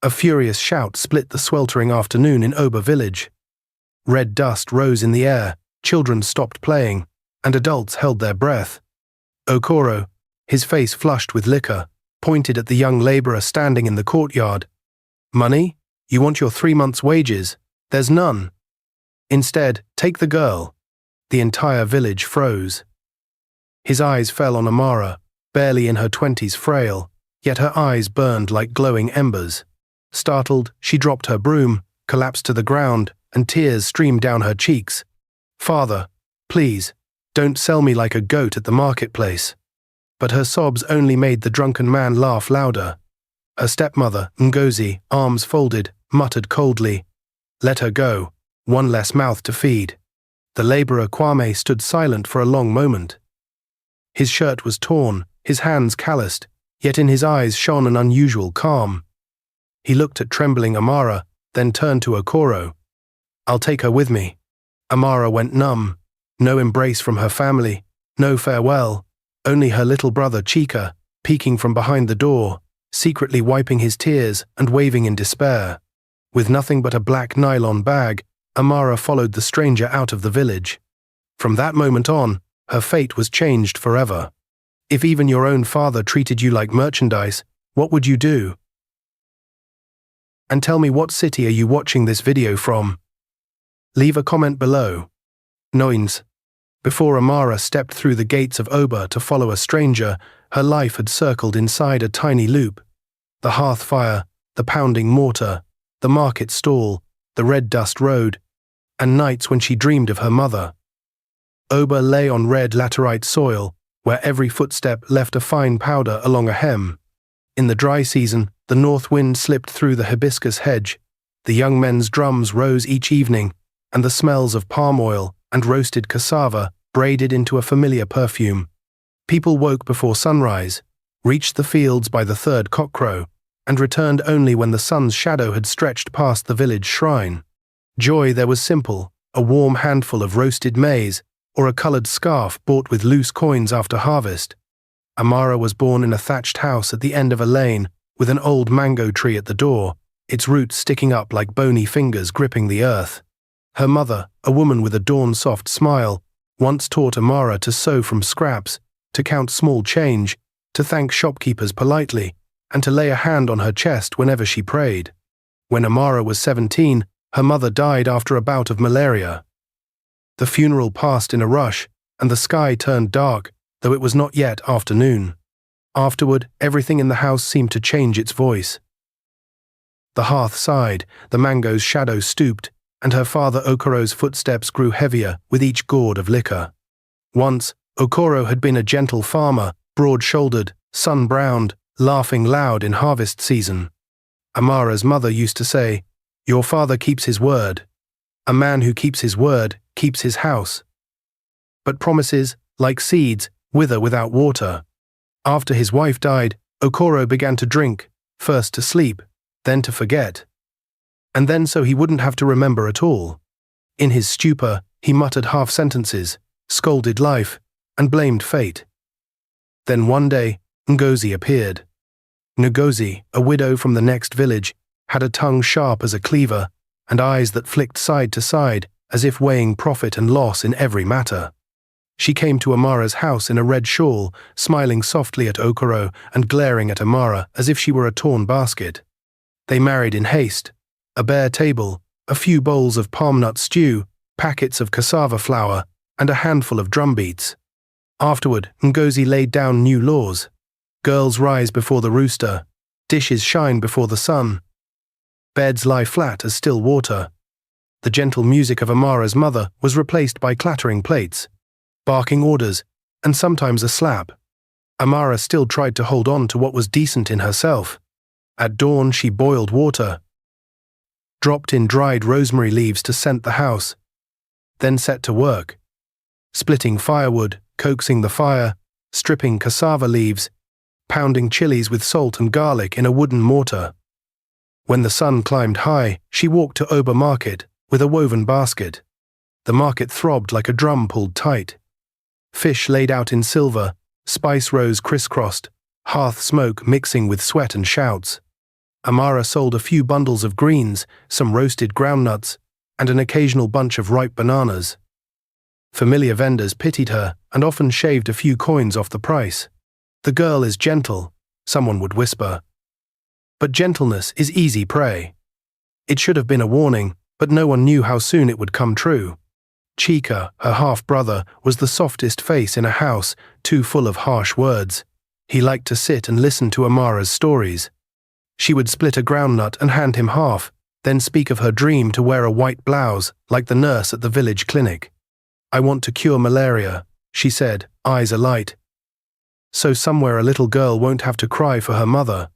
A furious shout split the sweltering afternoon in Oba village. Red dust rose in the air, children stopped playing, and adults held their breath. Okoro, his face flushed with liquor, pointed at the young laborer standing in the courtyard. "Money? You want your 3 months' wages? There's none. Instead, take the girl." The entire village froze. His eyes fell on Amara, barely in her 20s, frail, yet her eyes burned like glowing embers. Startled, she dropped her broom, collapsed to the ground, and tears streamed down her cheeks. "Father, please, don't sell me like a goat at the marketplace." But her sobs only made the drunken man laugh louder. Her stepmother, Ngozi, arms folded, muttered coldly, "Let her go, one less mouth to feed." The laborer Kwame stood silent for a long moment. His shirt was torn, his hands calloused, yet in his eyes shone an unusual calm. He looked at trembling Amara, then turned to Okoro. "I'll take her with me." Amara went numb. No embrace from her family, no farewell, only her little brother Chika, peeking from behind the door, secretly wiping his tears and waving in despair. With nothing but a black nylon bag, Amara followed the stranger out of the village. From that moment on, her fate was changed forever. If even your own father treated you like merchandise, what would you do? And tell me, what city are you watching this video from? Leave a comment below. Noins. Before Amara stepped through the gates of Oba to follow a stranger, her life had circled inside a tiny loop. The hearth fire, the pounding mortar, the market stall, the red dust road, and nights when she dreamed of her mother. Oba lay on red laterite soil, where every footstep left a fine powder along a hem. In the dry season, the north wind slipped through the hibiscus hedge, the young men's drums rose each evening, and the smells of palm oil and roasted cassava braided into a familiar perfume. People woke before sunrise, reached the fields by the third cockcrow, and returned only when the sun's shadow had stretched past the village shrine. Joy there was simple, a warm handful of roasted maize, or a coloured scarf bought with loose coins after harvest. Amara was born in a thatched house at the end of a lane, with an old mango tree at the door, its roots sticking up like bony fingers gripping the earth. Her mother, a woman with a dawn-soft smile, once taught Amara to sew from scraps, to count small change, to thank shopkeepers politely, and to lay a hand on her chest whenever she prayed. When Amara was 17, her mother died after a bout of malaria. The funeral passed in a rush, and the sky turned dark, though it was not yet afternoon. Afterward, everything in the house seemed to change its voice. The hearth sighed, the mango's shadow stooped, and her father Okoro's footsteps grew heavier with each gourd of liquor. Once, Okoro had been a gentle farmer, broad-shouldered, sun-browned, laughing loud in harvest season. Amara's mother used to say, "Your father keeps his word. A man who keeps his word keeps his house." But promises, like seeds, wither without water. After his wife died, Okoro began to drink, first to sleep, then to forget. And then so he wouldn't have to remember at all. In his stupor, he muttered half-sentences, scolded life, and blamed fate. Then one day, Ngozi appeared. Ngozi, a widow from the next village, had a tongue sharp as a cleaver, and eyes that flicked side to side, as if weighing profit and loss in every matter. She came to Amara's house in a red shawl, smiling softly at Okoro and glaring at Amara as if she were a torn basket. They married in haste. A bare table, a few bowls of palm nut stew, packets of cassava flour, and a handful of drumbeats. Afterward, Ngozi laid down new laws. Girls rise before the rooster, dishes shine before the sun. Beds lie flat as still water. The gentle music of Amara's mother was replaced by clattering plates, barking orders, and sometimes a slap. Amara still tried to hold on to what was decent in herself. At dawn she boiled water, dropped in dried rosemary leaves to scent the house, then set to work, splitting firewood, coaxing the fire, stripping cassava leaves, pounding chilies with salt and garlic in a wooden mortar. When the sun climbed high, she walked to Oba Market with a woven basket. The market throbbed like a drum pulled tight. Fish laid out in silver, spice rows crisscrossed, hearth smoke mixing with sweat and shouts. Amara sold a few bundles of greens, some roasted groundnuts, and an occasional bunch of ripe bananas. Familiar vendors pitied her and often shaved a few coins off the price. "The girl is gentle," someone would whisper. But gentleness is easy prey. It should have been a warning, but no one knew how soon it would come true. Chica, her half-brother, was the softest face in a house too full of harsh words. He liked to sit and listen to Amara's stories. She would split a groundnut and hand him half, then speak of her dream to wear a white blouse like the nurse at the village clinic. "I want to cure malaria," she said, eyes alight. "So somewhere a little girl won't have to cry for her mother."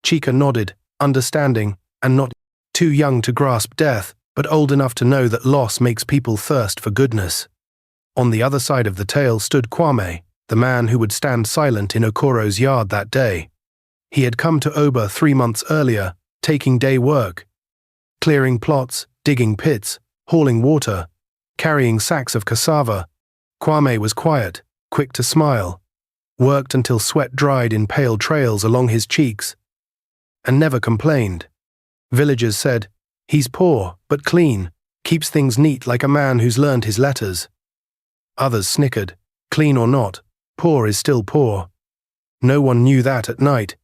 Chica nodded, understanding, and not too young to grasp death, but old enough to know that loss makes people thirst for goodness. On the other side of the tale stood Kwame, the man who would stand silent in Okoro's yard that day. He had come to Oba 3 months earlier, taking day work. Clearing plots, digging pits, hauling water, carrying sacks of cassava. Kwame was quiet, quick to smile, worked until sweat dried in pale trails along his cheeks, and never complained. Villagers said, "He's poor, but clean, keeps things neat like a man who's learned his letters." Others snickered, "Clean or not, poor is still poor." No one knew that at night.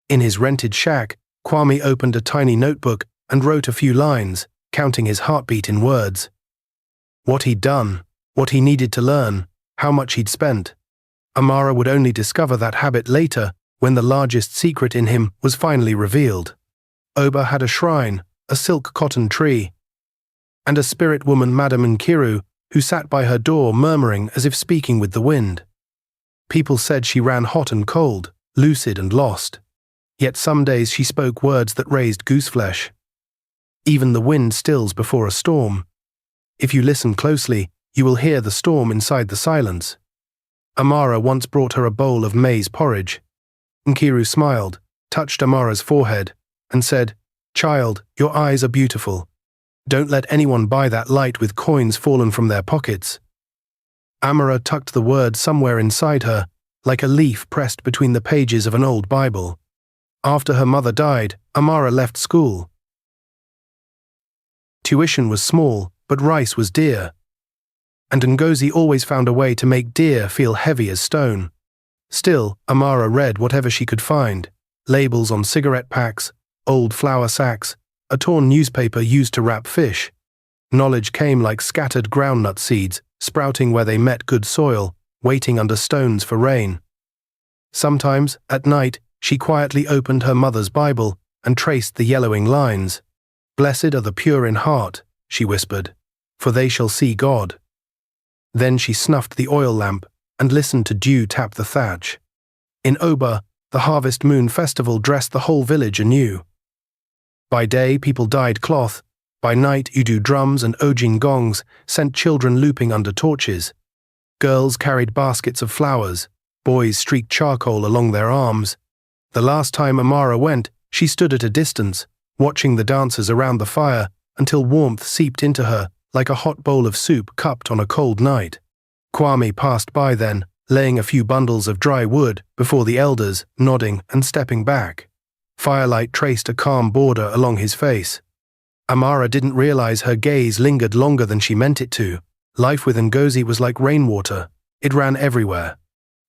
In his rented shack, Kwame opened a tiny notebook and wrote a few lines, counting his heartbeat in words. What he'd done, what he needed to learn, how much he'd spent. Amara would only discover that habit later, when the largest secret in him was finally revealed. Oba had a shrine, a silk cotton tree, and a spirit woman, Madame Nkiru, who sat by her door murmuring as if speaking with the wind. People said she ran hot and cold, lucid and lost. Yet some days she spoke words that raised gooseflesh. Even the wind stills before a storm. If you listen closely, you will hear the storm inside the silence. Amara once brought her a bowl of maize porridge. Nkiru smiled, touched Amara's forehead, and said, "Child, your eyes are beautiful. Don't let anyone buy that light with coins fallen from their pockets." Amara tucked the word somewhere inside her, like a leaf pressed between the pages of an old Bible. After her mother died, Amara left school. Tuition was small, but rice was dear. And Ngozi always found a way to make dear feel heavy as stone. Still, Amara read whatever she could find: labels on cigarette packs, old flour sacks, a torn newspaper used to wrap fish. Knowledge came like scattered groundnut seeds, sprouting where they met good soil, waiting under stones for rain. Sometimes, at night, she quietly opened her mother's Bible and traced the yellowing lines. "Blessed are the pure in heart," she whispered, "for they shall see God." Then she snuffed the oil lamp and listened to dew tap the thatch. In Oba, the harvest moon festival dressed the whole village anew. By day, people dyed cloth. By night, Udu drums and Ojin gongs sent children looping under torches. Girls carried baskets of flowers. Boys streaked charcoal along their arms. The last time Amara went, she stood at a distance, watching the dancers around the fire until warmth seeped into her like a hot bowl of soup cupped on a cold night. Kwame passed by then, laying a few bundles of dry wood before the elders, nodding and stepping back. Firelight traced a calm border along his face. Amara didn't realize her gaze lingered longer than she meant it to. Life with Ngozi was like rainwater. It ran everywhere.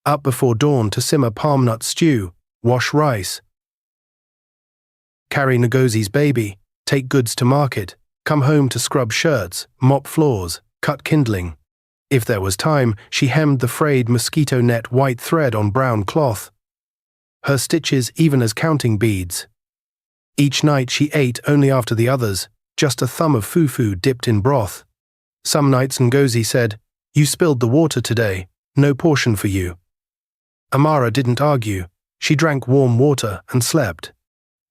Up before dawn to simmer palm nut stew, wash rice, carry Ngozi's baby, take goods to market, come home to scrub shirts, mop floors, cut kindling. If there was time, she hemmed the frayed mosquito net white thread on brown cloth. Her stitches even as counting beads. Each night she ate only after the others, just a thumb of fufu dipped in broth. Some nights Ngozi said, "You spilled the water today, no portion for you." Amara didn't argue. She drank warm water and slept.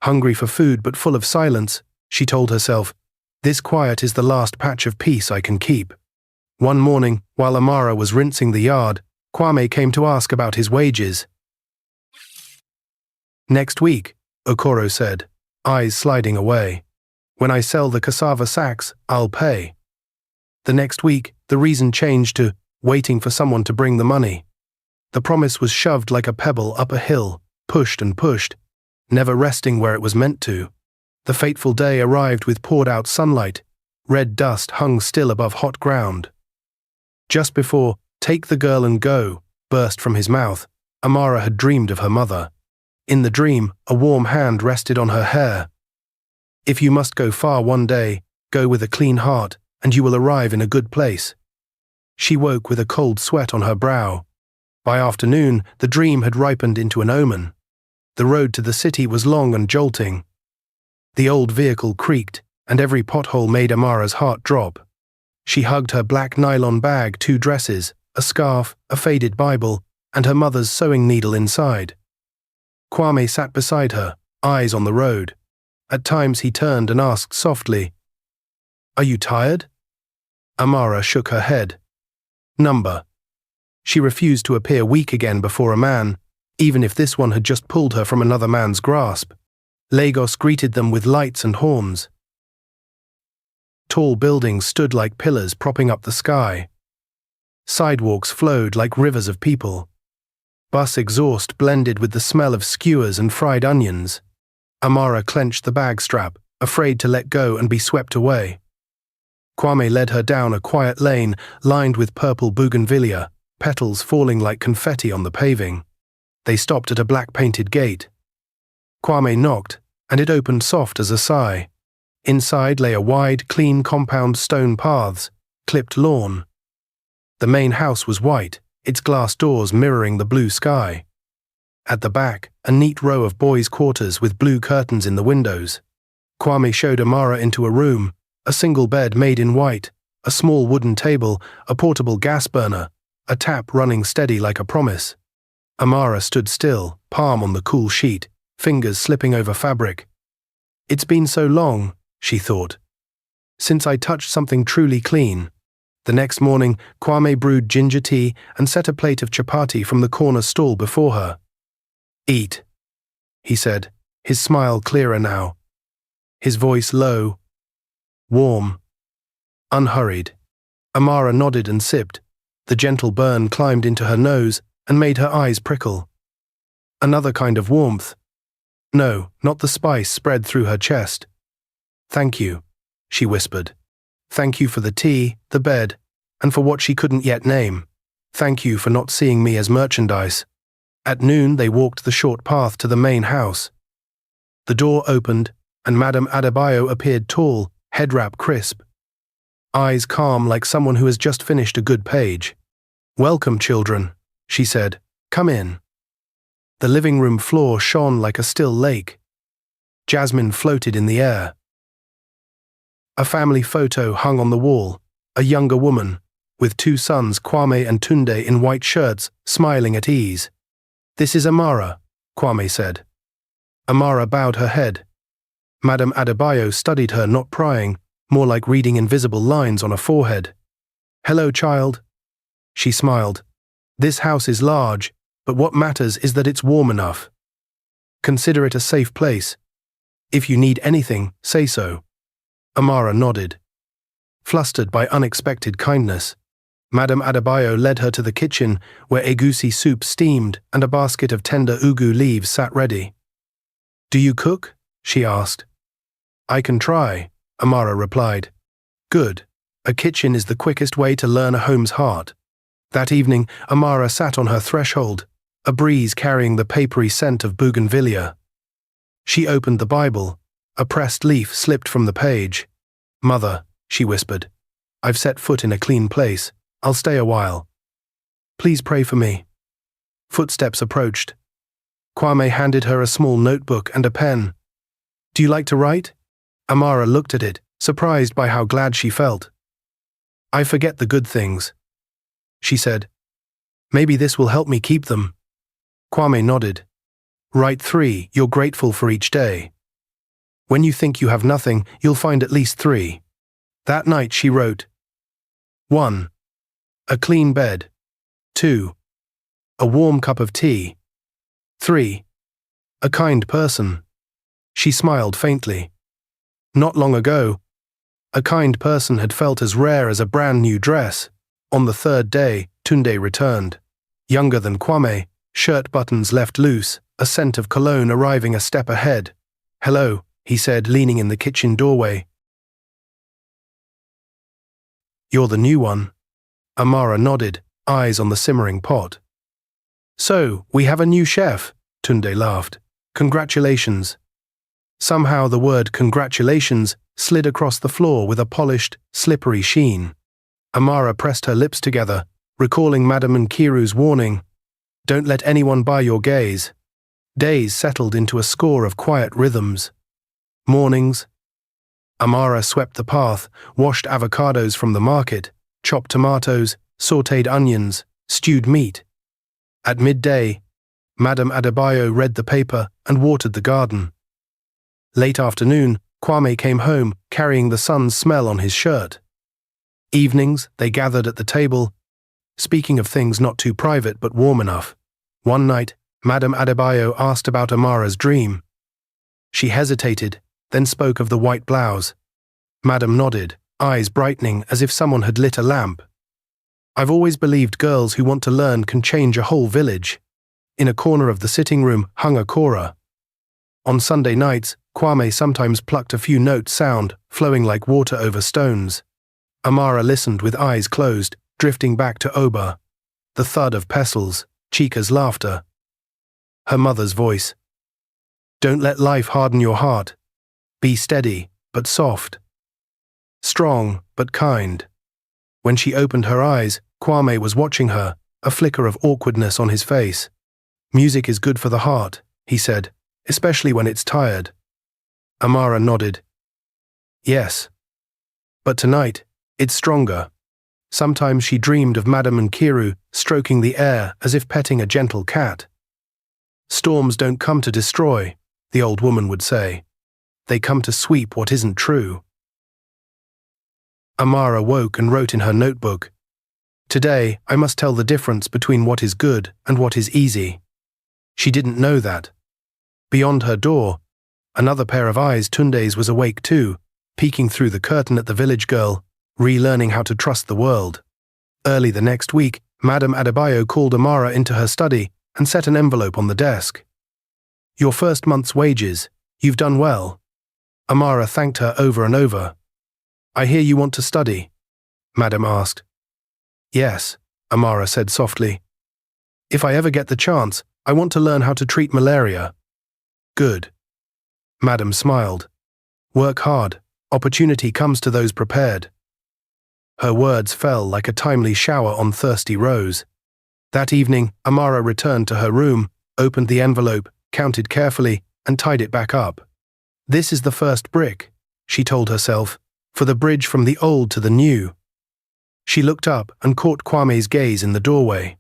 Hungry for food but full of silence, she told herself, "This quiet is the last patch of peace I can keep." One morning, while Amara was rinsing the yard, Kwame came to ask about his wages. "Next week," Okoro said, eyes sliding away. "When I sell the cassava sacks, I'll pay." The next week, the reason changed to waiting for someone to bring the money. The promise was shoved like a pebble up a hill, pushed and pushed. never resting where it was meant to. The fateful day arrived with poured-out sunlight. Red dust hung still above hot ground. Just before "Take the girl and go" burst from his mouth, Amara had dreamed of her mother. In the dream, a warm hand rested on her hair. "If you must go far one day, go with a clean heart, and you will arrive in a good place." She woke with a cold sweat on her brow. By afternoon, the dream had ripened into an omen. The road to the city was long and jolting. The old vehicle creaked, and every pothole made Amara's heart drop. She hugged her black nylon bag, 2 dresses, a scarf, a faded Bible, and her mother's sewing needle inside. Kwame sat beside her, eyes on the road. At times he turned and asked softly, "Are you tired?" Amara shook her head. "Number." She refused to appear weak again before a man, even if this one had just pulled her from another man's grasp. Lagos greeted them with lights and horns. Tall buildings stood like pillars propping up the sky. Sidewalks flowed like rivers of people. Bus exhaust blended with the smell of skewers and fried onions. Amara clenched the bag strap, afraid to let go and be swept away. Kwame led her down a quiet lane lined with purple bougainvillea, petals falling like confetti on the paving. They stopped at a black-painted gate. Kwame knocked, and it opened soft as a sigh. Inside lay a wide, clean compound, stone paths, clipped lawn. The main house was white, its glass doors mirroring the blue sky. At the back, a neat row of boys' quarters with blue curtains in the windows. Kwame showed Amara into a room, a single bed made in white, a small wooden table, a portable gas burner, a tap running steady like a promise. Amara stood still, palm on the cool sheet, fingers slipping over fabric. "It's been so long," she thought, "since I touched something truly clean." The next morning, Kwame brewed ginger tea and set a plate of chapati from the corner stall before her. "Eat," he said, his smile clearer now. His voice low, warm, unhurried. Amara nodded and sipped. The gentle burn climbed into her nose and made her eyes prickle. Another kind of warmth. No, not the spice spread through her chest. "Thank you," she whispered. "Thank you for the tea, the bed, and for what she couldn't yet name. Thank you for not seeing me as merchandise." At noon they walked the short path to the main house. The door opened, and Madame Adebayo appeared tall, head wrap crisp. Eyes calm like someone who has just finished a good page. "Welcome, children," she said. "Come in." The living room floor shone like a still lake. Jasmine floated in the air. A family photo hung on the wall, a younger woman, with 2 sons, Kwame and Tunde, in white shirts, smiling at ease. "This is Amara," Kwame said. Amara bowed her head. Madame Adebayo studied her, not prying, more like reading invisible lines on a forehead. "Hello, child." She smiled. "This house is large, but what matters is that it's warm enough. Consider it a safe place. If you need anything, say so." Amara nodded. Flustered by unexpected kindness, Madame Adebayo led her to the kitchen where egusi soup steamed and a basket of tender ugu leaves sat ready. "Do you cook?" she asked. "I can try," Amara replied. "Good. A kitchen is the quickest way to learn a home's heart." That evening, Amara sat on her threshold, a breeze carrying the papery scent of bougainvillea. She opened the Bible. A pressed leaf slipped from the page. "Mother," she whispered, "I've set foot in a clean place. I'll stay a while. Please pray for me." Footsteps approached. Kwame handed her a small notebook and a pen. "Do you like to write?" Amara looked at it, surprised by how glad she felt. "I forget the good things," she said. "Maybe this will help me keep them." Kwame nodded. "Write 3 you're grateful for each day. When you think you have nothing, you'll find at least 3. That night she wrote, 1. A clean bed. 2. A warm cup of tea. 3. A kind person. She smiled faintly. Not long ago, a kind person had felt as rare as a brand new dress. On the 3rd day, Tunde returned. Younger than Kwame, shirt buttons left loose, a scent of cologne arriving a step ahead. "Hello," he said, leaning in the kitchen doorway. "You're the new one." Amara nodded, eyes on the simmering pot. "So, we have a new chef," Tunde laughed. "Congratulations." Somehow the word congratulations slid across the floor with a polished, slippery sheen. Amara pressed her lips together, recalling Madame Nkiru's warning, "Don't let anyone buy your gaze." Days settled into a score of quiet rhythms. Mornings. Amara swept the path, washed avocados from the market, chopped tomatoes, sautéed onions, stewed meat. At midday, Madame Adebayo read the paper and watered the garden. Late afternoon, Kwame came home, carrying the sun's smell on his shirt. Evenings, they gathered at the table, speaking of things not too private but warm enough. One night, Madame Adebayo asked about Amara's dream. She hesitated, then spoke of the white blouse. Madame nodded, eyes brightening as if someone had lit a lamp. "I've always believed girls who want to learn can change a whole village." In a corner of the sitting room hung a kora. On Sunday nights, Kwame sometimes plucked a few notes sound, flowing like water over stones. Amara listened with eyes closed, drifting back to Oba. The thud of pestles, Chika's laughter. Her mother's voice. "Don't let life harden your heart. Be steady, but soft. Strong, but kind." When she opened her eyes, Kwame was watching her, a flicker of awkwardness on his face. "Music is good for the heart," he said, "especially when it's tired." Amara nodded. "Yes. But tonight, it's stronger." Sometimes she dreamed of Madame Nkiru stroking the air as if petting a gentle cat. "Storms don't come to destroy," the old woman would say. "They come to sweep what isn't true." Amara woke and wrote in her notebook, "Today, I must tell the difference between what is good and what is easy." She didn't know that. Beyond her door, another pair of eyes, Tunde's, was awake too, peeking through the curtain at the village girl, relearning how to trust the world. Early the next week, Madame Adebayo called Amara into her study and set an envelope on the desk. "Your first month's wages. You've done well." Amara thanked her over and over. "I hear you want to study?" Madame asked. "Yes," Amara said softly. "If I ever get the chance, I want to learn how to treat malaria." "Good." Madame smiled. "Work hard. Opportunity comes to those prepared." Her words fell like a timely shower on thirsty rose. That evening, Amara returned to her room, opened the envelope, counted carefully, and tied it back up. "This is the first brick," she told herself, "for the bridge from the old to the new." She looked up and caught Kwame's gaze in the doorway.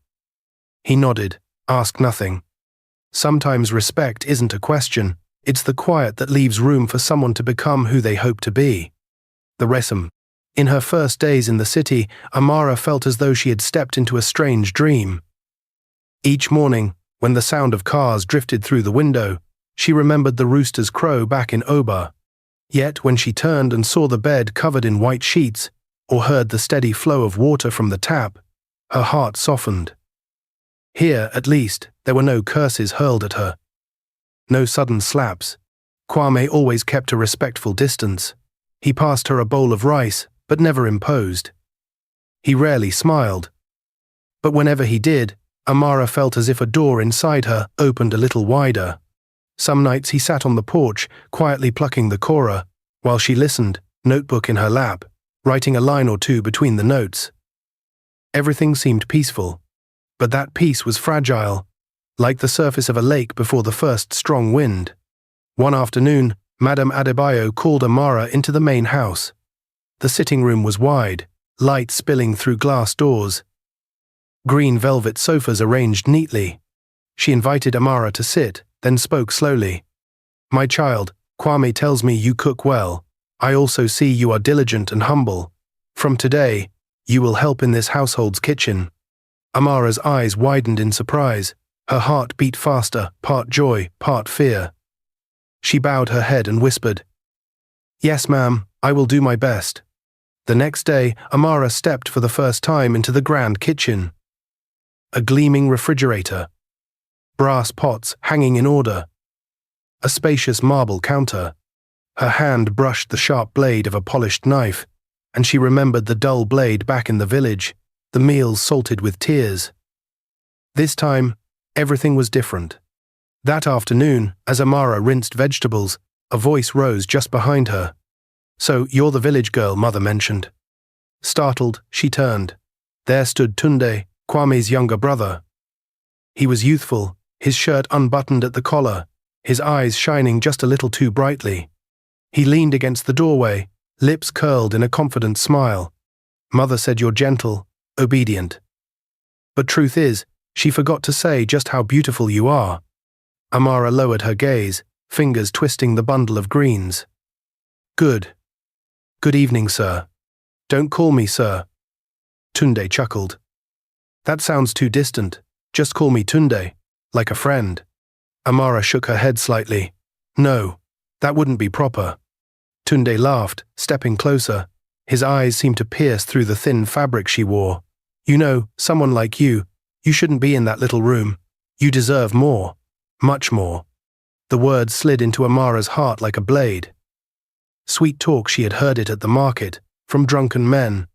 He nodded, asked nothing. Sometimes respect isn't a question, it's the quiet that leaves room for someone to become who they hope to be. The resemblance. In her first days in the city, Amara felt as though she had stepped into a strange dream. Each morning, when the sound of cars drifted through the window, she remembered the rooster's crow back in Oba. Yet when she turned and saw the bed covered in white sheets, or heard the steady flow of water from the tap, her heart softened. Here, at least, there were no curses hurled at her. No sudden slaps. Kwame always kept a respectful distance. He passed her a bowl of rice, but never imposed. He rarely smiled. But whenever he did, Amara felt as if a door inside her opened a little wider. Some nights he sat on the porch, quietly plucking the kora, while she listened, notebook in her lap, writing a line or two between the notes. Everything seemed peaceful, but that peace was fragile, like the surface of a lake before the first strong wind. One afternoon, Madame Adebayo called Amara into the main house. The sitting room was wide, light spilling through glass doors. Green velvet sofas arranged neatly. She invited Amara to sit, then spoke slowly. "My child, Kwame tells me you cook well. I also see you are diligent and humble. From today, you will help in this household's kitchen." Amara's eyes widened in surprise. Her heart beat faster, part joy, part fear. She bowed her head and whispered, "Yes, ma'am, I will do my best." The next day, Amara stepped for the first time into the grand kitchen. A gleaming refrigerator, brass pots hanging in order, a spacious marble counter. Her hand brushed the sharp blade of a polished knife, and she remembered the dull blade back in the village, the meals salted with tears. This time, everything was different. That afternoon, as Amara rinsed vegetables, a voice rose just behind her. "So, you're the village girl Mother mentioned." Startled, she turned. There stood Tunde, Kwame's younger brother. He was youthful, his shirt unbuttoned at the collar, his eyes shining just a little too brightly. He leaned against the doorway, lips curled in a confident smile. "Mother said you're gentle, obedient. But truth is, she forgot to say just how beautiful you are." Amara lowered her gaze, fingers twisting the bundle of greens. "Good. Good evening, sir." "Don't call me sir." Tunde chuckled. "That sounds too distant. Just call me Tunde, like a friend." Amara shook her head slightly. "No, that wouldn't be proper." Tunde laughed, stepping closer. His eyes seemed to pierce through the thin fabric she wore. "You know, someone like you shouldn't be in that little room. You deserve more. Much more." The words slid into Amara's heart like a blade. Sweet talk, she had heard it at the market, from drunken men.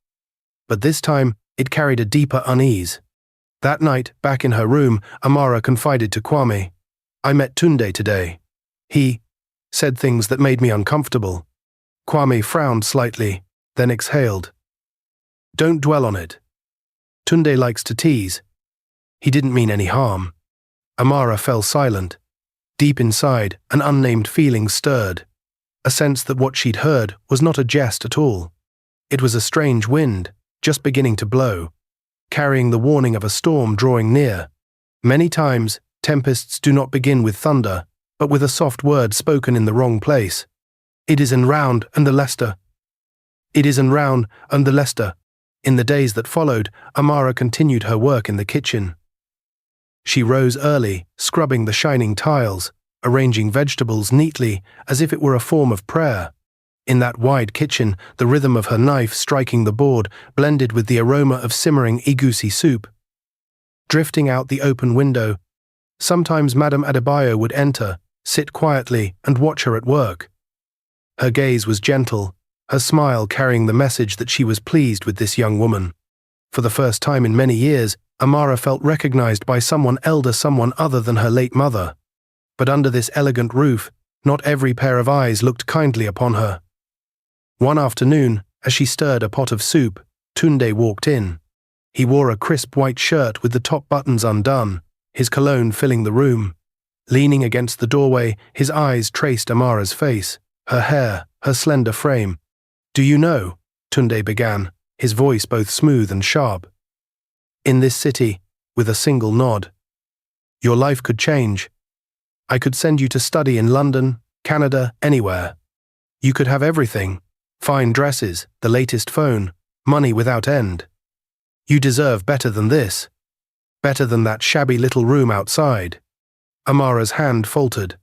But this time, it carried a deeper unease. That night, back in her room, Amara confided to Kwame, "I met Tunde today. He said things that made me uncomfortable." Kwame frowned slightly, then exhaled. "Don't dwell on it. Tunde likes to tease. He didn't mean any harm." Amara fell silent. Deep inside, an unnamed feeling stirred, a sense that what she'd heard was not a jest at all. It was a strange wind, just beginning to blow, carrying the warning of a storm drawing near. Many times, tempests do not begin with thunder, but with a soft word spoken in the wrong place. "It is en round and the Leicester. It is en round and the Leicester." In the days that followed, Amara continued her work in the kitchen. She rose early, scrubbing the shining tiles, arranging vegetables neatly as if it were a form of prayer. In that wide kitchen, the rhythm of her knife striking the board blended with the aroma of simmering egusi soup. Drifting out the open window, sometimes Madame Adebayo would enter, sit quietly, and watch her at work. Her gaze was gentle, her smile carrying the message that she was pleased with this young woman. For the first time in many years, Amara felt recognized by someone elder, someone other than her late mother. But under this elegant roof, not every pair of eyes looked kindly upon her. One afternoon, as she stirred a pot of soup, Tunde walked in. He wore a crisp white shirt with the top buttons undone, his cologne filling the room. Leaning against the doorway, his eyes traced Amara's face, her hair, her slender frame. "Do you know?" Tunde began, his voice both smooth and sharp. "In this city, with a single nod, your life could change. I could send you to study in London, Canada, anywhere. You could have everything. Fine dresses, the latest phone, money without end. You deserve better than this. Better than that shabby little room outside." Amara's hand faltered.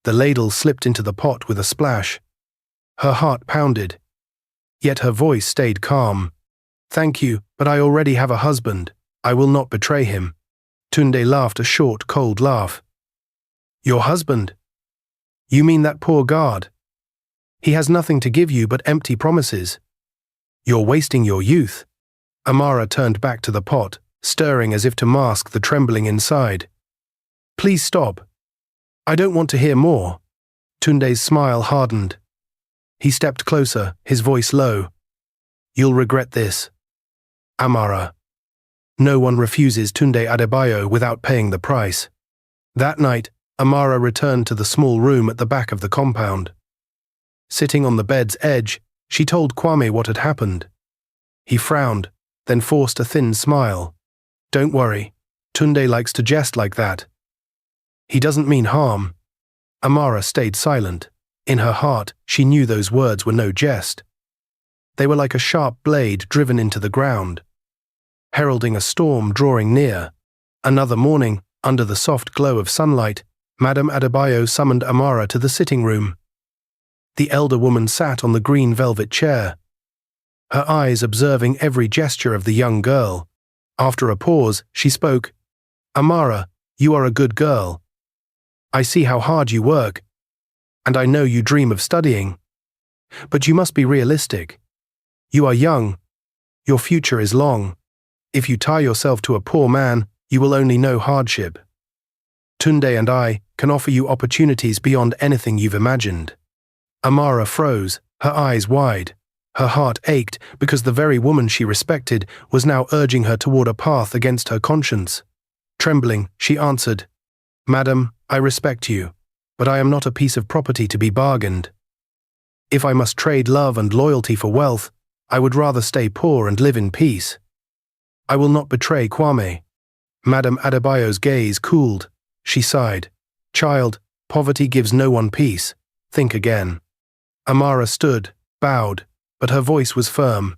The ladle slipped into the pot with a splash. Her heart pounded. Yet her voice stayed calm. "Thank you, but I already have a husband. I will not betray him." Tunde laughed a short, cold laugh. "Your husband? You mean that poor guard? He has nothing to give you but empty promises. You're wasting your youth." Amara turned back to the pot, stirring as if to mask the trembling inside. "Please stop. I don't want to hear more." Tunde's smile hardened. He stepped closer, his voice low. "You'll regret this. Amara. No one refuses Tunde Adebayo without paying the price." That night, Amara returned to the small room at the back of the compound. Sitting on the bed's edge, she told Kwame what had happened. He frowned, then forced a thin smile. "Don't worry. Tunde likes to jest like that. He doesn't mean harm." Amara stayed silent. In her heart, she knew those words were no jest. They were like a sharp blade driven into the ground, heralding a storm drawing near. Another morning, under the soft glow of sunlight, Madame Adebayo summoned Amara to the sitting room. The elder woman sat on the green velvet chair, her eyes observing every gesture of the young girl. After a pause, she spoke. "Amara, You are a good girl. I see how hard you work, and I know you dream of studying. But you must be realistic. You are young. Your future is long. If you tie yourself to a poor man, you will only know hardship. Tunde and I can offer you opportunities beyond anything you've imagined. Amara froze, her eyes wide. Her heart ached because the very woman she respected was now urging her toward a path against her conscience. Trembling, she answered, "Madam, I respect you, but I am not a piece of property to be bargained. If I must trade love and loyalty for wealth, I would rather stay poor and live in peace. I will not betray Kwame." Madam Adebayo's gaze cooled. She sighed. "Child, poverty gives no one peace. Think again." Amara stood, bowed, but her voice was firm.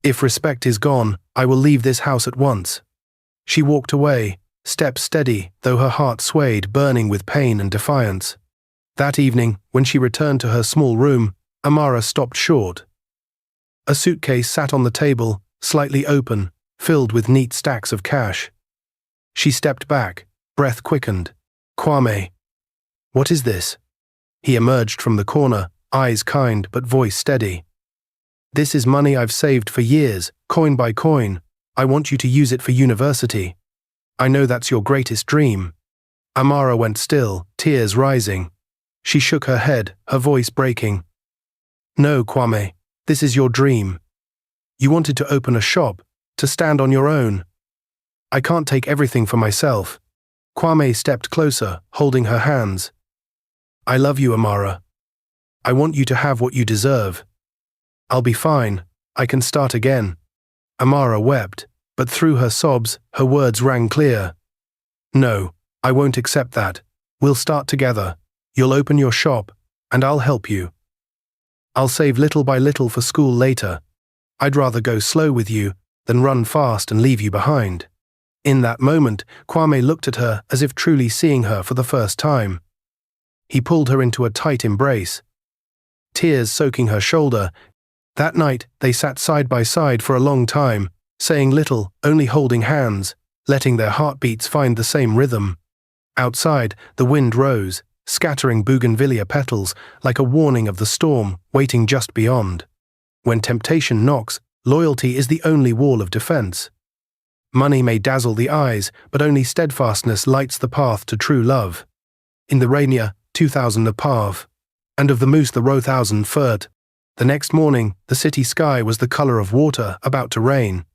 "If respect is gone, I will leave this house at once." She walked away, steps steady, though her heart swayed, burning with pain and defiance. That evening, when she returned to her small room, Amara stopped short. A suitcase sat on the table, slightly open, filled with neat stacks of cash. She stepped back, breath quickened. "Kwame." "What is this?" He emerged from the corner, eyes kind but voice steady. "This is money I've saved for years, coin by coin. I want you to use it for university. I know that's your greatest dream." Amara went still, tears rising. She shook her head, her voice breaking. "No, Kwame, this is your dream. You wanted to open a shop, to stand on your own. I can't take everything for myself." Kwame stepped closer, holding her hands. "I love you, Amara. I want you to have what you deserve. I'll be fine. I can start again." Amara wept, but through her sobs, her words rang clear. "No, I won't accept that. We'll start together. You'll open your shop, and I'll help you. I'll save little by little for school later. I'd rather go slow with you than run fast and leave you behind." In that moment, Kwame looked at her as if truly seeing her for the first time. He pulled her into a tight embrace, tears soaking her shoulder. That night, they sat side by side for a long time, saying little, only holding hands, letting their heartbeats find the same rhythm. Outside, the wind rose, scattering bougainvillea petals like a warning of the storm waiting just beyond. When temptation knocks, loyalty is the only wall of defense. Money may dazzle the eyes, but only steadfastness lights the path to true love. In the Rainier, 2000 Napav, and of the Moose the Rothausen Furt. The next morning, the city sky was the color of water about to rain.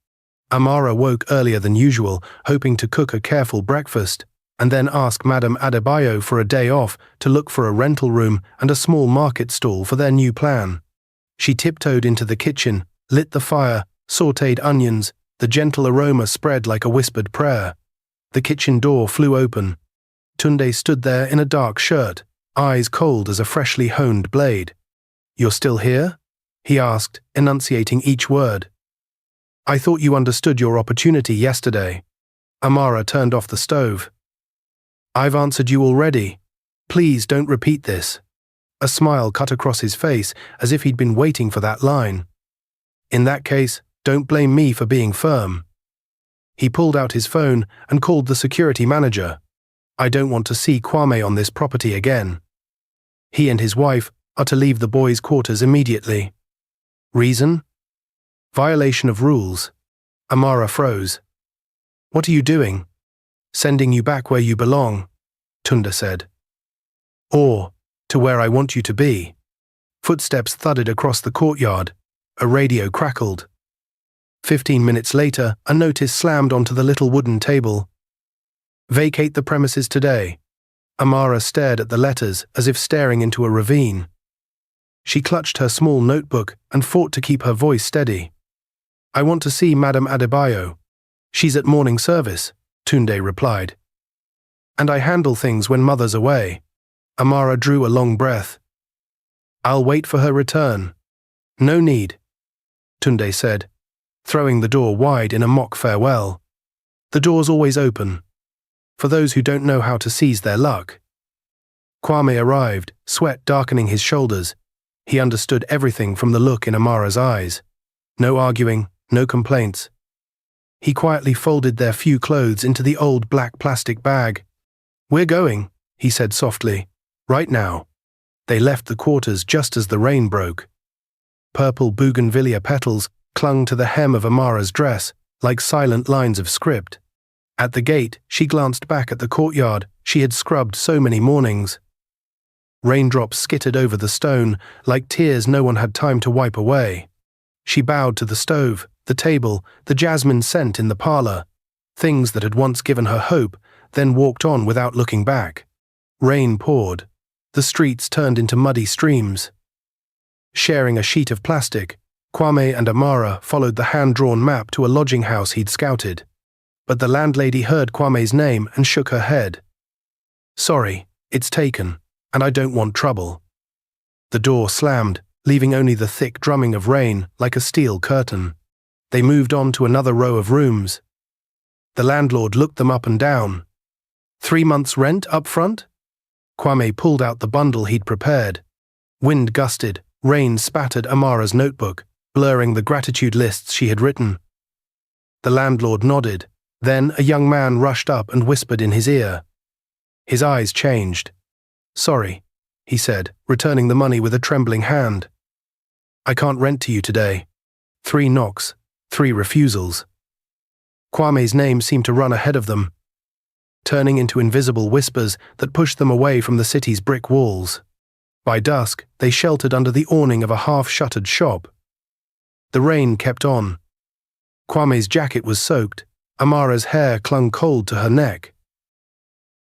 Amara woke earlier than usual, hoping to cook a careful breakfast, and then ask Madame Adebayo for a day off to look for a rental room and a small market stall for their new plan. She tiptoed into the kitchen, lit the fire, sautéed onions. The gentle aroma spread like a whispered prayer. The kitchen door flew open. Tunde stood there in a dark shirt, eyes cold as a freshly honed blade. "You're still here?" he asked, enunciating each word. "I thought you understood your opportunity yesterday." Amara turned off the stove. "I've answered you already. Please don't repeat this." A smile cut across his face as if he'd been waiting for that line. "In that case, don't blame me for being firm." He pulled out his phone and called the security manager. "I don't want to see Kwame on this property again. He and his wife are to leave the boys' quarters immediately." "Reason?" "Violation of rules." Amara froze. "What are you doing?" "Sending you back where you belong," Tunde said. "Or to where I want you to be." Footsteps thudded across the courtyard. A radio crackled. 15 minutes later, a notice slammed onto the little wooden table. "Vacate the premises today." Amara stared at the letters as if staring into a ravine. She clutched her small notebook and fought to keep her voice steady. "I want to see Madame Adebayo." "She's at morning service," Tunde replied. "And I handle things when Mother's away." Amara drew a long breath. "I'll wait for her return." "No need," Tunde said, throwing the door wide in a mock farewell. "The door's always open, for those who don't know how to seize their luck." Kwame arrived, sweat darkening his shoulders. He understood everything from the look in Amara's eyes. No arguing, no complaints. He quietly folded their few clothes into the old black plastic bag, "We're going," he said softly. "Right now." They left the quarters just as the rain broke. Purple bougainvillea petals clung to the hem of Amara's dress like silent lines of script. At the gate, she glanced back at the courtyard she had scrubbed so many mornings. Raindrops skittered over the stone like tears no one had time to wipe away. She bowed to the stove, the table, the jasmine scent in the parlor, things that had once given her hope, then walked on without looking back. Rain poured. The streets turned into muddy streams. Sharing a sheet of plastic, Kwame and Amara followed the hand-drawn map to a lodging house he'd scouted. But the landlady heard Kwame's name and shook her head. "Sorry, it's taken, and I don't want trouble." The door slammed, leaving only the thick drumming of rain like a steel curtain. They moved on to another row of rooms. The landlord looked them up and down. 3 months' rent up front? Kwame pulled out the bundle he'd prepared. Wind gusted, rain spattered Amara's notebook, blurring the gratitude lists she had written. The landlord nodded. Then a young man rushed up and whispered in his ear. His eyes changed. "Sorry," he said, returning the money with a trembling hand. "I can't rent to you today." 3 knocks, 3 refusals. Kwame's name seemed to run ahead of them, turning into invisible whispers that pushed them away from the city's brick walls. By dusk, they sheltered under the awning of a half-shuttered shop. The rain kept on. Kwame's jacket was soaked. Amara's hair clung cold to her neck.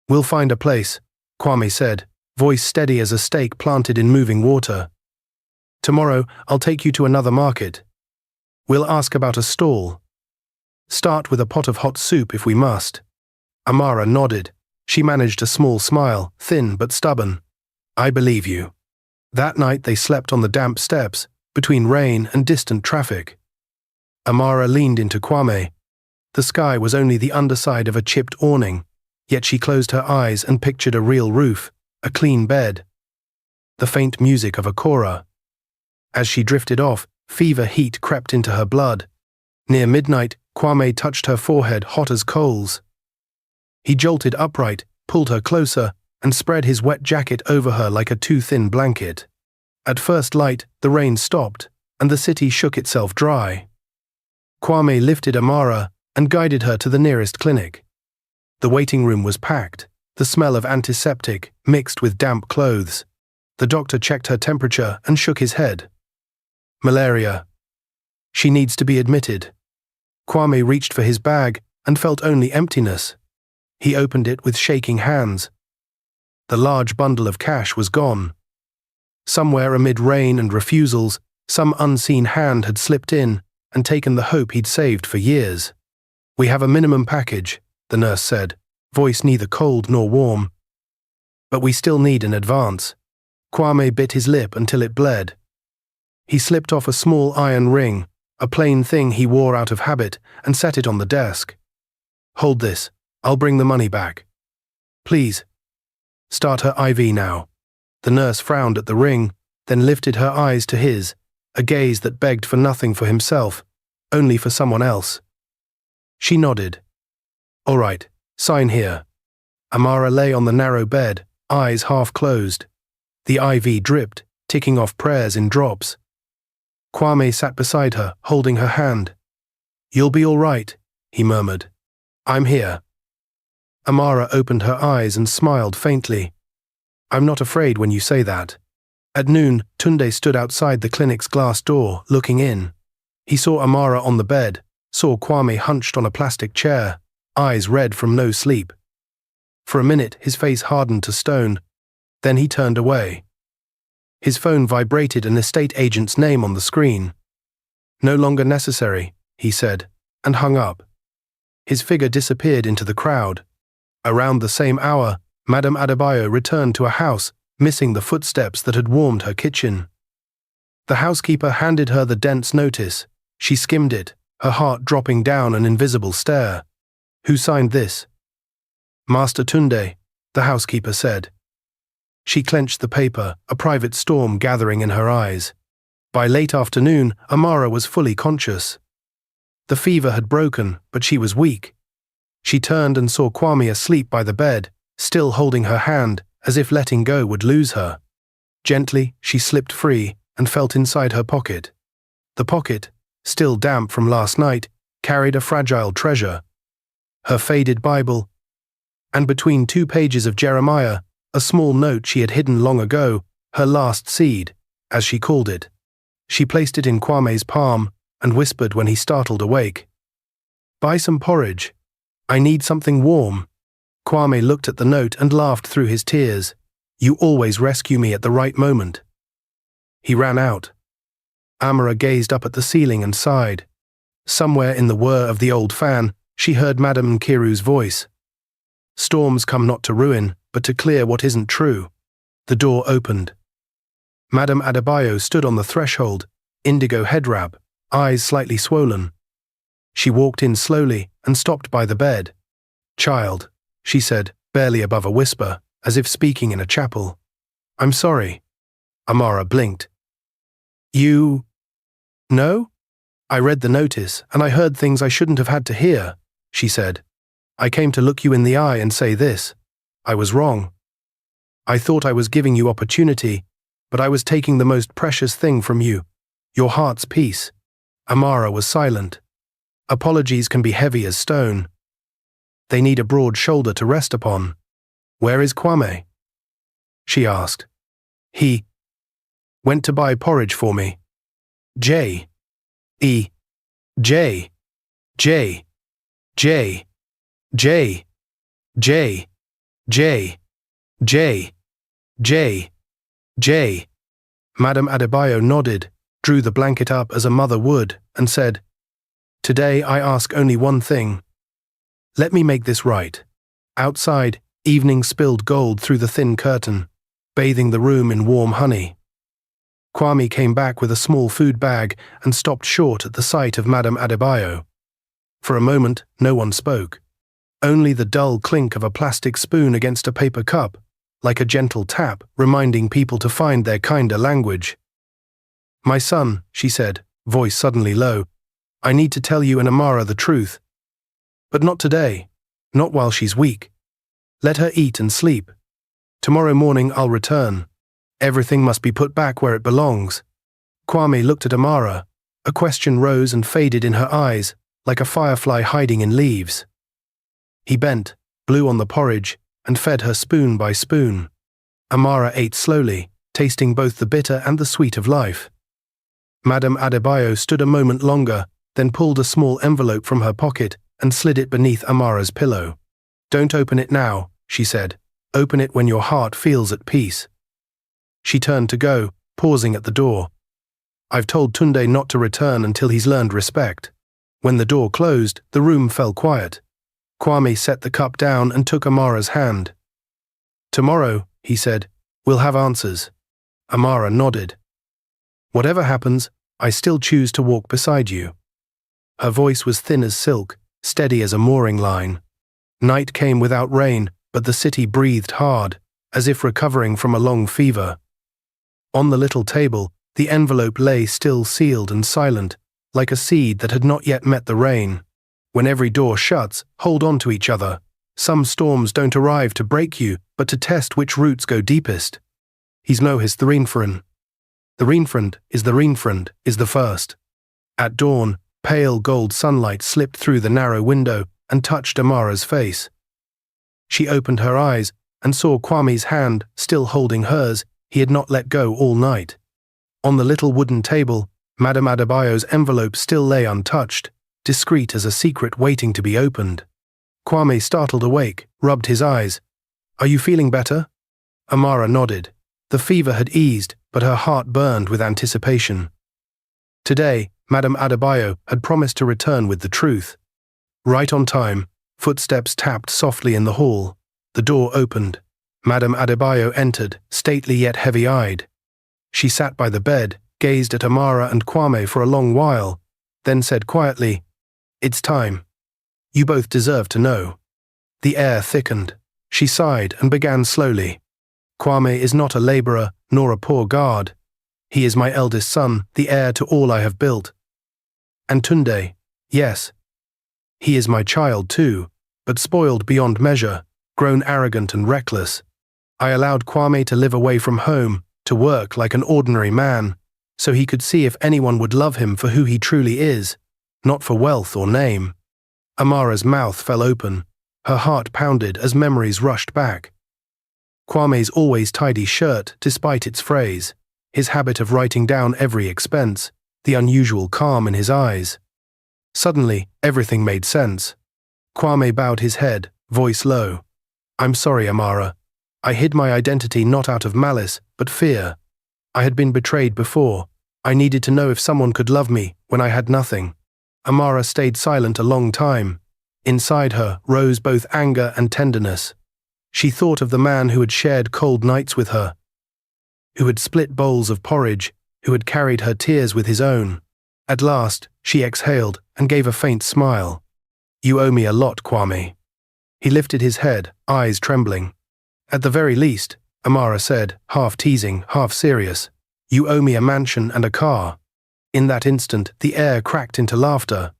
"We'll find a place," Kwame said, voice steady as a stake planted in moving water. "Tomorrow, I'll take you to another market. We'll ask about a stall. Start with a pot of hot soup if we must." Amara nodded. She managed a small smile, thin but stubborn. "I believe you." That night they slept on the damp steps, between rain and distant traffic. Amara leaned into Kwame. The sky was only the underside of a chipped awning, yet she closed her eyes and pictured a real roof, a clean bed, the faint music of a kora. As she drifted off, fever heat crept into her blood. Near midnight, Kwame touched her forehead hot as coals. He jolted upright, pulled her closer, and spread his wet jacket over her like a too-thin blanket. At first light, the rain stopped, and the city shook itself dry. Kwame lifted Amara and guided her to the nearest clinic. The waiting room was packed, the smell of antiseptic mixed with damp clothes. The doctor checked her temperature and shook his head. "Malaria. She needs to be admitted." Kwame reached for his bag and felt only emptiness. He opened it with shaking hands. The large bundle of cash was gone. Somewhere amid rain and refusals, some unseen hand had slipped in and taken the hope he'd saved for years. "We have a minimum package," the nurse said, voice neither cold nor warm. "But we still need an advance." Kwame bit his lip until it bled. He slipped off a small iron ring, a plain thing he wore out of habit, and set it on the desk. "Hold this. I'll bring the money back." "Please." "Start her IV now." The nurse frowned at the ring, then lifted her eyes to his, a gaze that begged for nothing for himself, only for someone else. She nodded. "All right, sign here." Amara lay on the narrow bed, eyes half closed. The IV dripped, ticking off prayers in drops. Kwame sat beside her, holding her hand. "You'll be all right," he murmured. "I'm here." Amara opened her eyes and smiled faintly. "I'm not afraid when you say that." At noon, Tunde stood outside the clinic's glass door, looking in. He saw Amara on the bed, saw Kwame hunched on a plastic chair, eyes red from no sleep. For a minute, his face hardened to stone. Then he turned away. His phone vibrated an estate agent's name on the screen. "No longer necessary," he said, and hung up. His figure disappeared into the crowd. Around the same hour, Madame Adebayo returned to a house, missing the footsteps that had warmed her kitchen. The housekeeper handed her the dense notice. She skimmed it, her heart dropping down an invisible stair. "Who signed this?" "Master Tunde," the housekeeper said. She clenched the paper, a private storm gathering in her eyes. By late afternoon, Amara was fully conscious. The fever had broken, but she was weak. She turned and saw Kwame asleep by the bed, still holding her hand, as if letting go would lose her. Gently, she slipped free and felt inside her pocket. The pocket, still damp from last night, carried a fragile treasure. Her faded Bible, and between 2 pages of Jeremiah, a small note she had hidden long ago, her last seed, as she called it. She placed it in Kwame's palm and whispered when he startled awake, "Buy some porridge. I need something warm." Kwame looked at the note and laughed through his tears. "You always rescue me at the right moment." He ran out. Amara gazed up at the ceiling and sighed. Somewhere in the whir of the old fan, she heard Madame Nkiru's voice. "Storms come not to ruin, but to clear what isn't true." The door opened. Madame Adebayo stood on the threshold, indigo head wrap, eyes slightly swollen. She walked in slowly and stopped by the bed. "Child," she said, barely above a whisper, as if speaking in a chapel. "I'm sorry." Amara blinked. "You... no? I read the notice, and I heard things I shouldn't have had to hear," she said. "I came to look you in the eye and say this. I was wrong. I thought I was giving you opportunity, but I was taking the most precious thing from you, your heart's peace." Amara was silent. Apologies can be heavy as stone. They need a broad shoulder to rest upon. "Where is Kwame?" she asked. "He went to buy porridge for me." J. E. J. J. J. J. J. J. J. J. J. Madame Adebayo nodded, drew the blanket up as a mother would, and said, "Today I ask only one thing. Let me make this right." Outside, evening spilled gold through the thin curtain, bathing the room in warm honey. Kwame came back with a small food bag and stopped short at the sight of Madame Adebayo. For a moment, no one spoke. Only the dull clink of a plastic spoon against a paper cup, like a gentle tap reminding people to find their kinder language. "My son," she said, voice suddenly low, "I need to tell you and Amara the truth. But not today, not while she's weak. Let her eat and sleep. Tomorrow morning I'll return. Everything must be put back where it belongs." Kwame looked at Amara. A question rose and faded in her eyes, like a firefly hiding in leaves. He bent, blew on the porridge, and fed her spoon by spoon. Amara ate slowly, tasting both the bitter and the sweet of life. Madame Adebayo stood a moment longer, then pulled a small envelope from her pocket and slid it beneath Amara's pillow. "Don't open it now," she said. "Open it when your heart feels at peace." She turned to go, pausing at the door. "I've told Tunde not to return until he's learned respect." When the door closed, the room fell quiet. Kwame set the cup down and took Amara's hand. "Tomorrow," he said, "we'll have answers." Amara nodded. "Whatever happens, I still choose to walk beside you." Her voice was thin as silk, steady as a mooring line. Night came without rain, but the city breathed hard, as if recovering from a long fever. On the little table, the envelope lay still sealed and silent, like a seed that had not yet met the rain. When every door shuts, hold on to each other. Some storms don't arrive to break you, but to test which roots go deepest. He's no his Thrinfren. The Rhinfriend is the first. At dawn, pale gold sunlight slipped through the narrow window and touched Amara's face. She opened her eyes and saw Kwame's hand still holding hers. He had not let go all night. On the little wooden table, Madame Adebayo's envelope still lay untouched, discreet as a secret waiting to be opened. Kwame startled awake, rubbed his eyes. "Are you feeling better?" Amara nodded. The fever had eased, but her heart burned with anticipation. Today, Madame Adebayo had promised to return with the truth. Right on time, footsteps tapped softly in the hall. The door opened. Madame Adebayo entered, stately yet heavy-eyed. She sat by the bed, gazed at Amara and Kwame for a long while, then said quietly, "It's time. You both deserve to know." The air thickened. She sighed and began slowly. "Kwame is not a laborer, nor a poor guard. He is my eldest son, the heir to all I have built. And Tunde, yes, he is my child too, but spoiled beyond measure. grown arrogant and reckless. I allowed Kwame to live away from home, to work like an ordinary man, so he could see if anyone would love him for who he truly is, not for wealth or name. Amara's mouth fell open. Her heart pounded as memories rushed back. Kwame's always tidy shirt, despite its phrase, his habit of writing down every expense, the unusual calm in his eyes. Suddenly, everything made sense. Kwame bowed his head, voice low. "I'm sorry, Amara. I hid my identity not out of malice, but fear. I had been betrayed before. I needed to know if someone could love me when I had nothing." Amara stayed silent a long time. Inside her rose both anger and tenderness. She thought of the man who had shared cold nights with her, who had split bowls of porridge, who had carried her tears with his own. At last, she exhaled and gave a faint smile. "You owe me a lot, Kwame." He lifted his head, eyes trembling. "At the very least," Amara said, half teasing, half serious, "you owe me a mansion and a car." In that instant, the air cracked into laughter.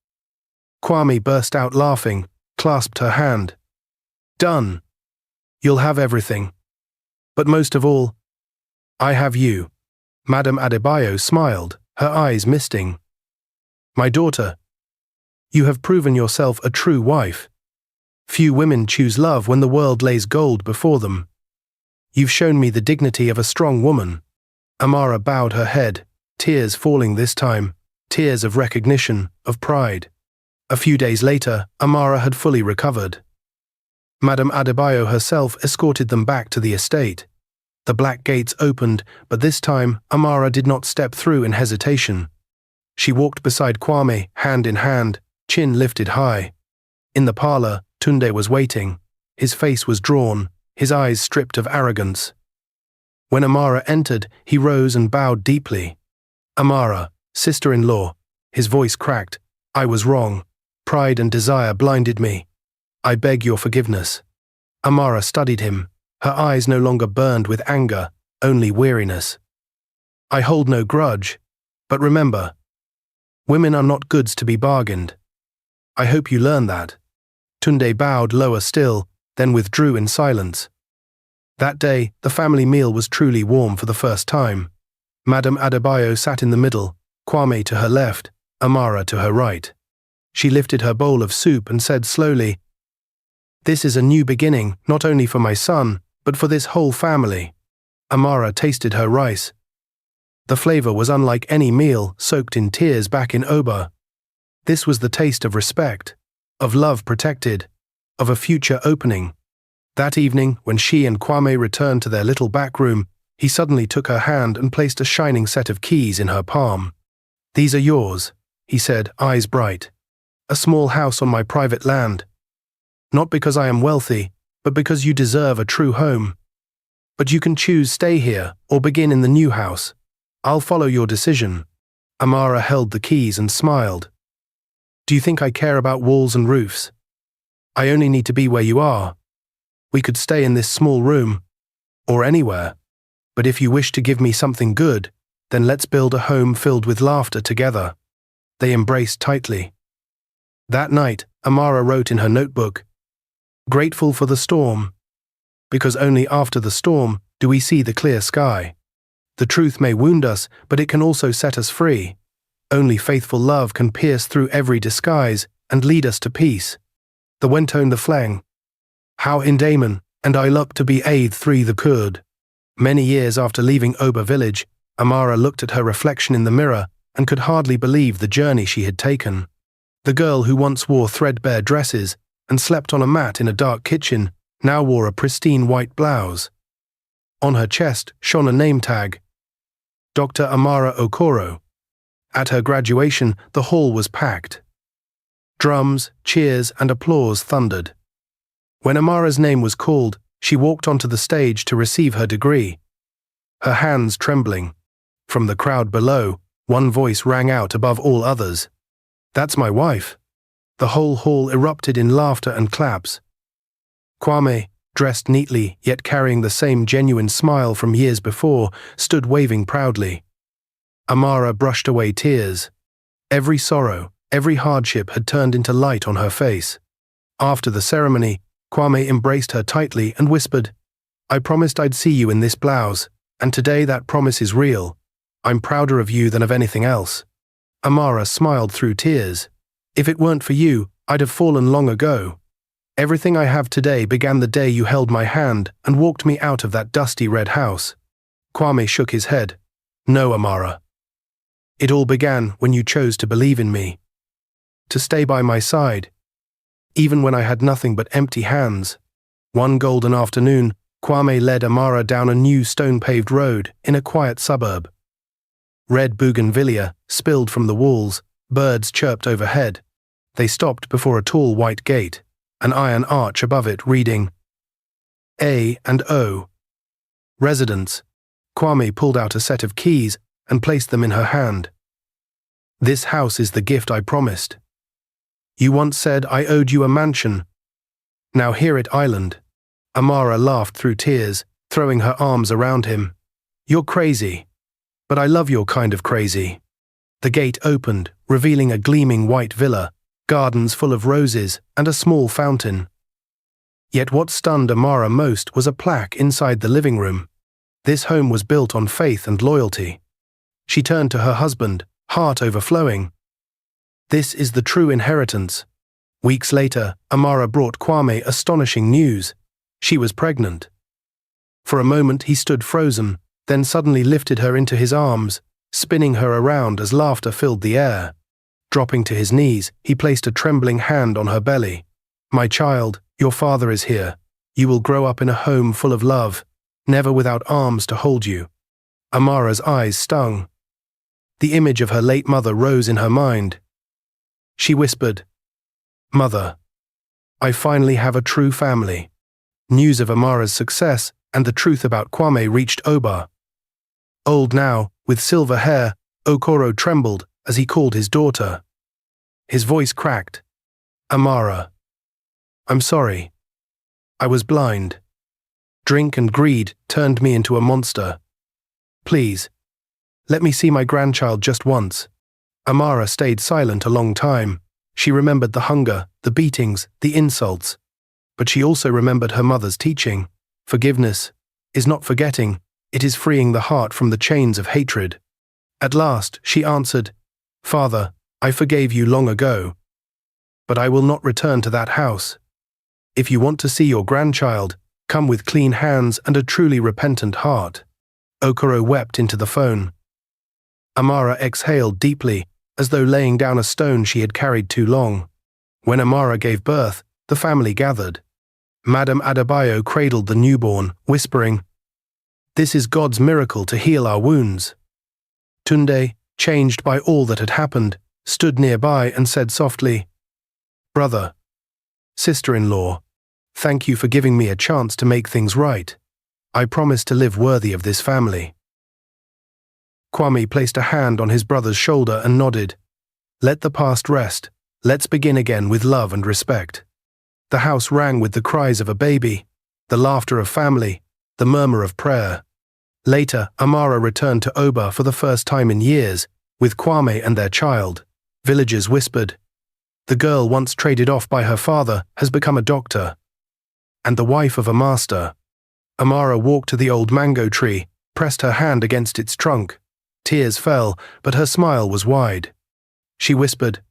Kwame burst out laughing, clasped her hand. "Done. You'll have everything. But most of all, I have you." Madame Adebayo smiled, her eyes misting. "My daughter, you have proven yourself a true wife. Few women choose love when the world lays gold before them. You've shown me the dignity of a strong woman." Amara bowed her head, tears falling this time, tears of recognition, of pride. A few days later, Amara had fully recovered. Madame Adebayo herself escorted them back to the estate. The black gates opened, but this time Amara did not step through in hesitation. She walked beside Kwame, hand in hand, chin lifted high. In the parlor, Tunde was waiting. His face was drawn, his eyes stripped of arrogance. When Amara entered, he rose and bowed deeply. "Amara, sister-in-law," his voice cracked. "I was wrong. Pride and desire blinded me. I beg your forgiveness." Amara studied him. Her eyes no longer burned with anger, only weariness. "I hold no grudge, but remember, women are not goods to be bargained. I hope you learn that." Tunde bowed lower still, then withdrew in silence. That day, the family meal was truly warm for the first time. Madame Adebayo sat in the middle, Kwame to her left, Amara to her right. She lifted her bowl of soup and said slowly, "This is a new beginning, not only for my son, but for this whole family." Amara tasted her rice. The flavor was unlike any meal soaked in tears back in Oba. This was the taste of respect, of love protected, of a future opening. That evening, when she and Kwame returned to their little back room, he suddenly took her hand and placed a shining set of keys in her palm. "These are yours," he said, eyes bright. "A small house on my private land. Not because I am wealthy, but because you deserve a true home. But you can choose stay here or begin in the new house. I'll follow your decision." Amara held the keys and smiled. "Do you think I care about walls and roofs? I only need to be where you are. We could stay in this small room, or anywhere. But if you wish to give me something good, then let's build a home filled with laughter together." They embraced tightly. That night, Amara wrote in her notebook, "Grateful for the storm, because only after the storm do we see the clear sky. The truth may wound us, but it can also set us free. Only faithful love can pierce through every disguise and lead us to peace. The Wentone the Fleng. How in Damon, and I look to be aid through the Kurd." Many years after leaving Oba village, Amara looked at her reflection in the mirror and could hardly believe the journey she had taken. The girl who once wore threadbare dresses and slept on a mat in a dark kitchen now wore a pristine white blouse. On her chest shone a name tag, Dr. Amara Okoro. At her graduation, the hall was packed. Drums, cheers, and applause thundered. When Amara's name was called, she walked onto the stage to receive her degree, her hands trembling. From the crowd below, one voice rang out above all others. "That's my wife." The whole hall erupted in laughter and claps. Kwame, dressed neatly yet carrying the same genuine smile from years before, stood waving proudly. Amara brushed away tears. Every sorrow, every hardship had turned into light on her face. After the ceremony, Kwame embraced her tightly and whispered, "I promised I'd see you in this blouse, and today that promise is real. I'm prouder of you than of anything else." Amara smiled through tears. "If it weren't for you, I'd have fallen long ago. Everything I have today began the day you held my hand and walked me out of that dusty red house." Kwame shook his head. "No, Amara. It all began when you chose to believe in me, to stay by my side, even when I had nothing but empty hands." One golden afternoon, Kwame led Amara down a new stone-paved road in a quiet suburb. Red bougainvillea spilled from the walls, birds chirped overhead. They stopped before a tall white gate, an iron arch above it reading, A and O. Residence. Kwame pulled out a set of keys and placed them in her hand. "This house is the gift I promised. You once said I owed you a mansion. Now here at Island." Amara laughed through tears, throwing her arms around him. "You're crazy, but I love your kind of crazy." The gate opened, revealing a gleaming white villa, gardens full of roses, and a small fountain. Yet what stunned Amara most was a plaque inside the living room. This home was built on faith and loyalty. She turned to her husband, heart overflowing. "This is the true inheritance." Weeks later, Amara brought Kwame astonishing news. She was pregnant. For a moment he stood frozen, then suddenly lifted her into his arms, spinning her around as laughter filled the air. Dropping to his knees, he placed a trembling hand on her belly. "My child, your father is here. You will grow up in a home full of love, never without arms to hold you." Amara's eyes stung. The image of her late mother rose in her mind. She whispered, "Mother, I finally have a true family." News of Amara's success and the truth about Kwame reached Oba. Old now, with silver hair, Okoro trembled as he called his daughter. His voice cracked. "Amara, I'm sorry. I was blind. Drink and greed turned me into a monster. Please, let me see my grandchild just once." Amara stayed silent a long time. She remembered the hunger, the beatings, the insults. But she also remembered her mother's teaching. Forgiveness is not forgetting, it is freeing the heart from the chains of hatred. At last, she answered, "Father, I forgave you long ago. But I will not return to that house. If you want to see your grandchild, come with clean hands and a truly repentant heart." Okoro wept into the phone. Amara exhaled deeply, as though laying down a stone she had carried too long. When Amara gave birth, the family gathered. Madame Adebayo cradled the newborn, whispering, "This is God's miracle to heal our wounds." Tunde, changed by all that had happened, stood nearby and said softly, "Brother, sister-in-law, thank you for giving me a chance to make things right. I promise to live worthy of this family." Kwame placed a hand on his brother's shoulder and nodded. "Let the past rest. Let's begin again with love and respect." The house rang with the cries of a baby, the laughter of family, the murmur of prayer. Later, Amara returned to Oba for the first time in years, with Kwame and their child. Villagers whispered, "The girl once traded off by her father has become a doctor, and the wife of a master." Amara walked to the old mango tree, pressed her hand against its trunk. Tears fell, but her smile was wide. She whispered,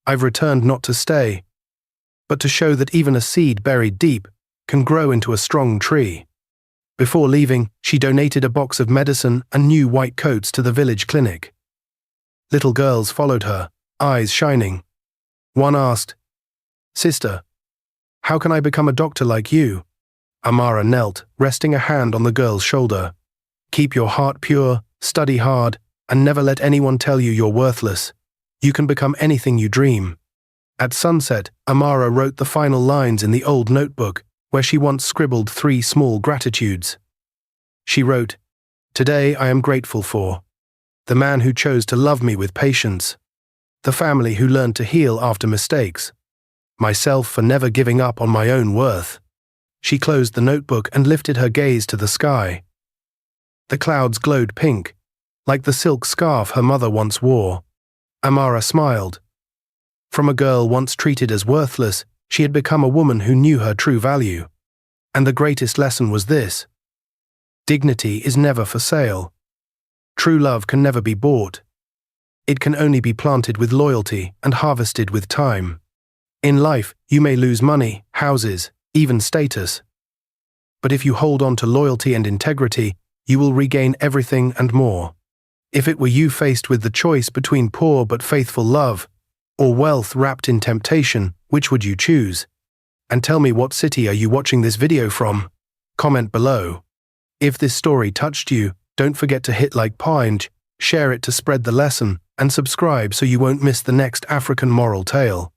"I've returned not to stay, but to show that even a seed buried deep can grow into a strong tree." Before leaving, she donated a box of medicine and new white coats to the village clinic. Little girls followed her, eyes shining. One asked, "Sister, how can I become a doctor like you?" Amara knelt, resting a hand on the girl's shoulder. "Keep your heart pure, study hard, and never let anyone tell you you're worthless. You can become anything you dream." At sunset, Amara wrote the final lines in the old notebook, where she once scribbled 3 small gratitudes. She wrote, "Today I am grateful for the man who chose to love me with patience, the family who learned to heal after mistakes, myself for never giving up on my own worth." She closed the notebook and lifted her gaze to the sky. The clouds glowed pink, like the silk scarf her mother once wore. Amara smiled. From a girl once treated as worthless, She had become a woman who knew her true value. And the greatest lesson was this: dignity is never for sale. True love can never be bought. It can only be planted with loyalty and harvested with time. In life, you may lose money, houses, even status. But if you hold on to loyalty and integrity, you will regain everything and more. If it were you faced with the choice between poor but faithful love, or wealth wrapped in temptation, which would you choose? And tell me, what city are you watching this video from? Comment below. If this story touched you, don't forget to hit like page, share it to spread the lesson, and subscribe so you won't miss the next African moral tale.